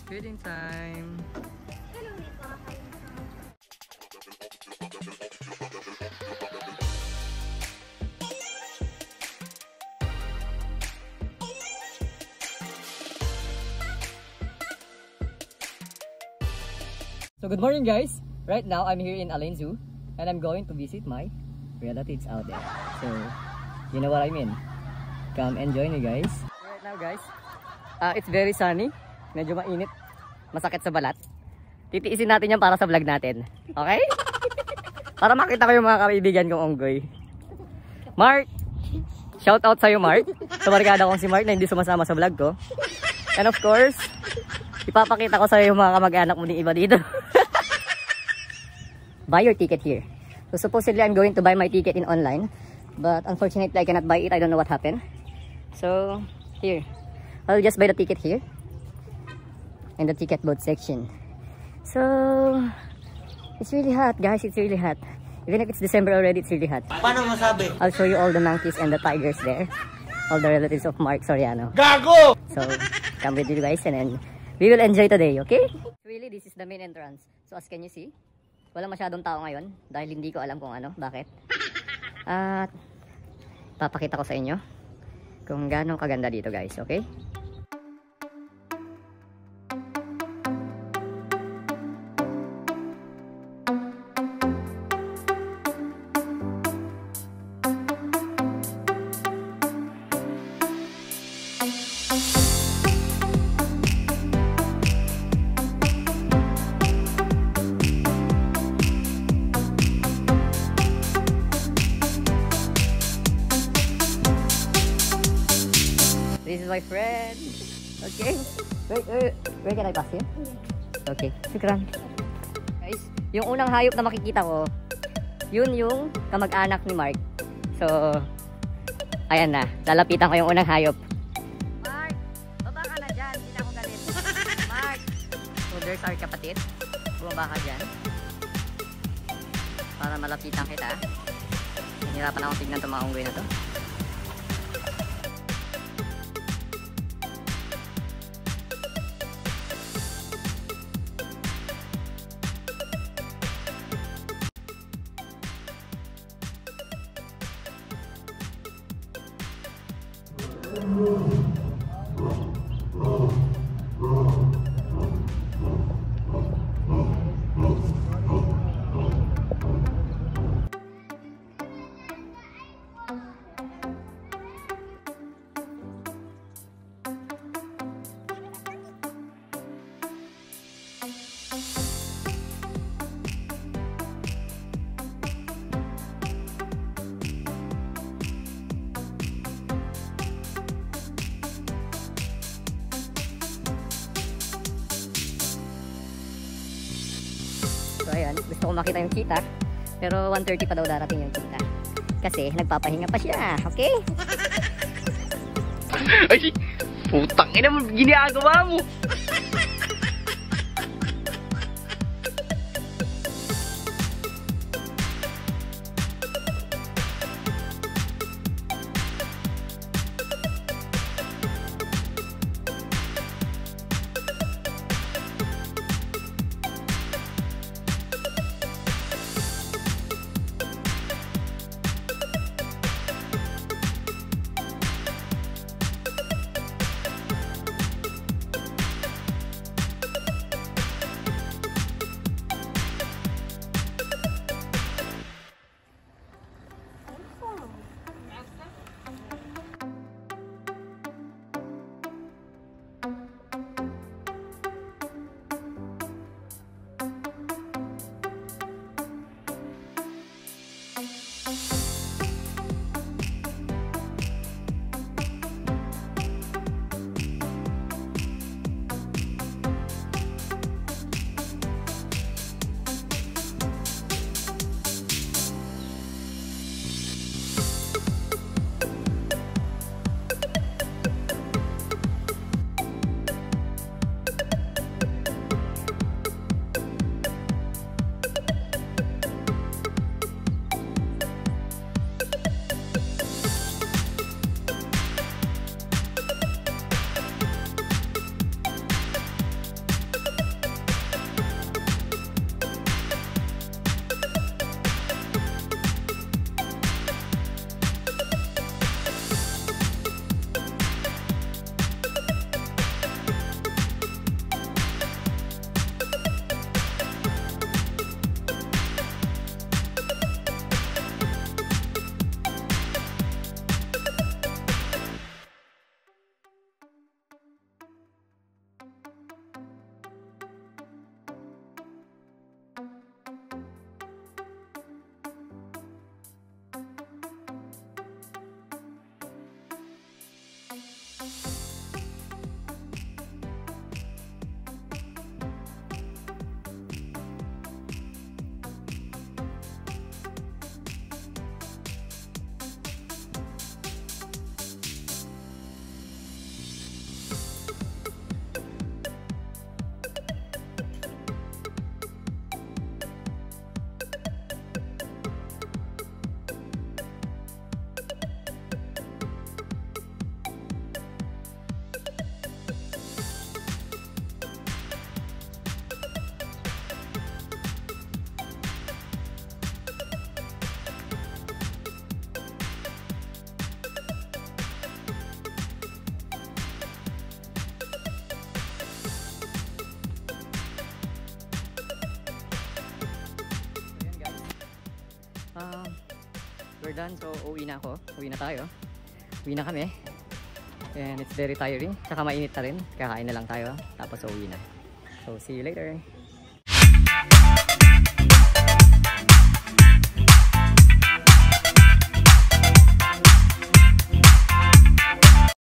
Feeding time. So good morning guys. Right now I'm here in Alain Zoo and I'm going to visit my relatives out there. So you know what I mean. Come and join me guys. Right now guys, it's very sunny. Medyo mainit. Masakit sa balat. Titiisin natin yan para sa vlog natin. Okay? Para makita ko yung mga kaibigan kong onggoy. Mark! Shout out sa'yo Mark. Sa barkada kong si Mark na hindi sumasama sa vlog ko. And of course, ipapakita ko sa'yo yung mga kamag-anak mo din iba dito. Buy your ticket here. So supposedly I'm going to buy my ticket in online. But unfortunately I cannot buy it. I don't know what happened. So here, I'll just buy the ticket here. In the ticket booth section. So it's really hot guys. It's really hot. Even if it's December already, it's really hot. Paano masabi? I'll show you all the monkeys and the tigers there. All the relatives of Mark Soriano. Gago! So come with you guys and then we will enjoy today, okay? Really, this is the main entrance. So as can you see, walang masyadong tao ngayon dahil hindi ko alam kung ano, bakit. At papakita ko sa inyo kung gaano kaganda dito guys, okay? This is my friend. Okay. Where can I pass here? Okay. Shukran. Guys, yung unang hayop na makikita ko, yun yung kamag-anak ni Mark. So, ayan na. Lalapitan ko yung unang hayop. Mark! Baba ka na dyan. Hindi na ako galit. Mark! So, there's our kapatid. Bumaba ka dyan. Para malapitan kita. Hinirapan akong tignan itong mga unggoy na to. So ayan, gusto ko makita yung cheetah. Pero 1:30 pa daw darating yung cheetah. Kasi nagpapahinga pa siya, okay? Ay, putang ina mo, ginagawa mo. we're done. So, uwi na ako. Uwi na tayo. Uwi na kami. And it's very tiring. Tsaka mainit na rin. Kakain na lang tayo. Tapos uwi na. So, see you later.